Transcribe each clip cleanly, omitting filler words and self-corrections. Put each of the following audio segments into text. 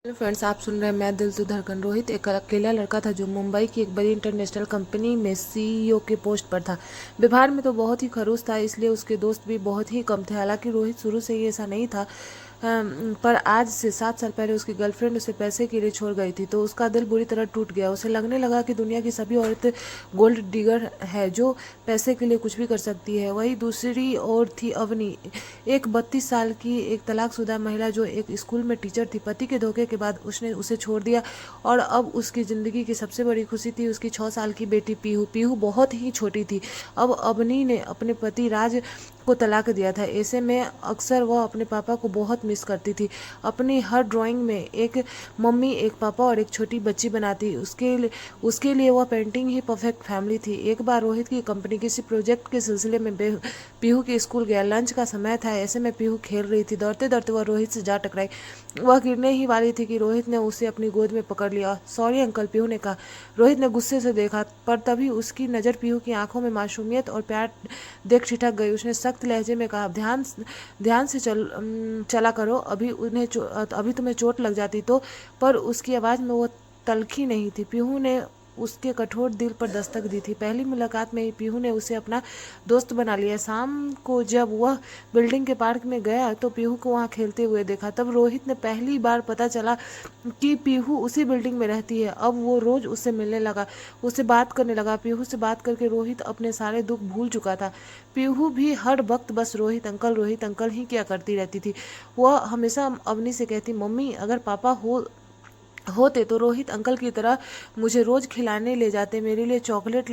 Hello friends, आप सुन रहे हैं मैं दिल से धड़कन। रोहित एक अकेला लड़का था जो मुंबई की एक बड़ी इंटरनेशनल कंपनी में सीईओ के पोस्ट पर था। व्यवहार में तो बहुत ही खड़ूस था, इसलिए उसके दोस्त भी बहुत ही कम थे। हालांकि रोहित शुरू से ही ऐसा नहीं था, पर आज से 7 साल पहले उसकी गर्लफ्रेंड उसे पैसे के लिए छोड़ गई थी तो उसका दिल बुरी तरह टूट गया। उसे लगने लगा कि दुनिया की सभी औरतें गोल्ड डिगर है जो पैसे के लिए कुछ भी कर सकती है। वही दूसरी ओर थी अवनी, एक 32 साल की एक तलाकशुदा महिला जो एक स्कूल में टीचर थी। पति के धोखे के बाद उसने उसे छोड़ दिया और अब उसकी ज़िंदगी की सबसे बड़ी खुशी थी उसकी 6 साल की बेटी पीहू। पीहू बहुत ही छोटी थी। अब अवनी ने अपने पति राज को तलाक दिया था। ऐसे में अक्सर वह अपने पापा को बहुत मिस करती थी। अपनी हर ड्राइंग में एक मम्मी, एक पापा और एक छोटी बच्ची बनाती। उसके लिए वह पेंटिंग ही परफेक्ट फैमिली थी। एक बार रोहित की कंपनी किसी प्रोजेक्ट के सिलसिले में पीहू के स्कूल गया। लंच का समय था। ऐसे में पीहू खेल रही थी। दौड़ते दौड़ते वह रोहित से जा टकराई। वह गिरने ही वाली थी कि रोहित ने उसे अपनी गोद में पकड़ लिया। सॉरी अंकल, पीहू ने कहा। रोहित ने गुस्से से देखा, पर तभी उसकी नज़र पीहू की आंखों में मासूमियत और प्यार देख ठिठक गई। उसने सख्त लहजे में कहा, ध्यान से चला करो, अभी तुम्हें चोट लग जाती तो। पर उसकी आवाज़ में वो तलखी नहीं थी। पीहू ने उसके कठोर दिल पर दस्तक दी थी। पहली मुलाकात में ही पीहू ने उसे अपना दोस्त बना लिया। शाम को जब वह बिल्डिंग के पार्क में गया तो पीहू को वहां खेलते हुए देखा। तब रोहित ने पहली बार पता चला कि पीहू उसी बिल्डिंग में रहती है। अब वो रोज उससे मिलने लगा, उससे बात करने लगा। पीहू से बात करके रोहित अपने सारे दुख भूल चुका था। पीहू भी हर वक्त बस रोहित अंकल ही क्या करती रहती थी। वह हमेशा अवनी से कहती, मम्मी अगर पापा होते तो रोहित अंकल की तरह मुझे रोज खिलाने ले जाते, मेरे लिए चॉकलेट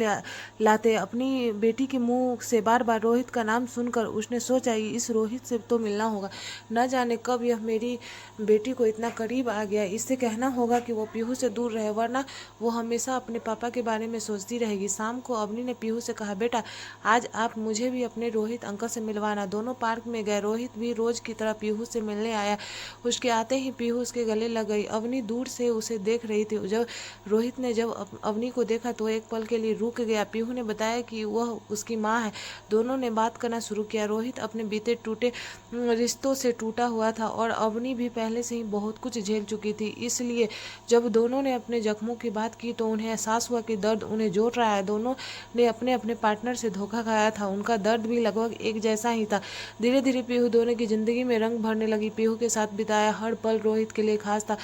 लाते। अपनी बेटी के मुंह से बार बार रोहित का नाम सुनकर उसने सोचा, इस रोहित से तो मिलना होगा। न जाने कब यह मेरी बेटी को इतना करीब आ गया। इससे कहना होगा कि वो पीहू से दूर रहे, वरना वो हमेशा अपने पापा के बारे में सोचती रहेगी। शाम को अवनी ने पीहू से कहा, बेटा आज आप मुझे भी अपने रोहित अंकल से मिलवाना। दोनों पार्क में गए। रोहित भी रोज की तरह पीहू से मिलने आया। उसके आते ही पीहू उसके गले लग गई। अवनी दूर से उसे देख रही थी। जब रोहित ने अवनी को देखा तो एक पल के लिए रुक गया। पीहू ने बताया कि वह उसकी माँ है। दोनों ने बात करना शुरू किया। रोहित अपने बीते टूटे रिश्तों से टूटा हुआ था और अवनी भी पहले से ही बहुत कुछ झेल चुकी थी। इसलिए जब दोनों ने अपने जख्मों की बात की तो उन्हें एहसास हुआ कि दर्द उन्हें जोड़ रहा है। दोनों ने अपने अपने पार्टनर से धोखा खाया था। उनका दर्द भी लगभग एक जैसा ही था। धीरे धीरे पीहू दोनों की जिंदगी में रंग भरने लगी। पीहू के साथ बिताया हर पल रोहित के लिए खास था।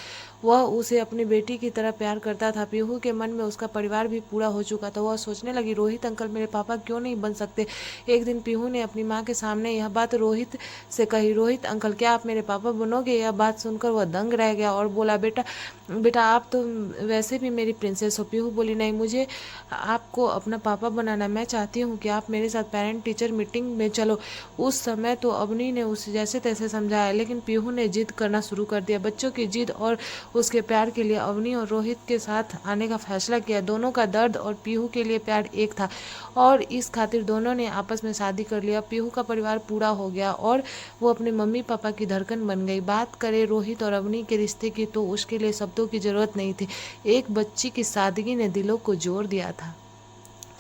वह उसे अपनी बेटी की तरह प्यार करता था। पीहू के मन में उसका परिवार भी पूरा हो चुका था। वह सोचने लगी, रोहित अंकल मेरे पापा क्यों नहीं बन सकते। एक दिन पीहू ने अपनी माँ के सामने यह बात रोहित से कही, रोहित अंकल क्या आप मेरे पापा बनोगे। यह बात सुनकर वह दंग रह गया और बोला, बेटा बेटा आप तो वैसे भी मेरी प्रिंसेस हो। पीहू बोली, नहीं, मुझे आपको अपना पापा बनाना। मैं चाहती हूँ कि आप मेरे साथ पेरेंट टीचर मीटिंग में चलो। उस समय तो अवनी ने उसे जैसे तैसे समझाया, लेकिन पीहू ने जिद करना शुरू कर दिया। बच्चों की जिद और उसके प्यार के लिए अवनी और रोहित के साथ आने का फैसला किया। दोनों का दर्द और पीहू के लिए प्यार एक था और इस खातिर दोनों ने आपस में शादी कर लिया। पीहू का परिवार पूरा हो गया और वो अपने मम्मी पापा की धड़कन बन गई। बात करें रोहित और अवनी के रिश्ते की तो उसके लिए शब्दों की जरूरत नहीं थी। एक बच्ची की सादगी ने दिलों को जोड़ दिया था।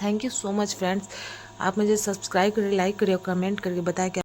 Thank you so much friends. आप मुझे सब्सक्राइब करें, लाइक करें और कमेंट करके बताएं कि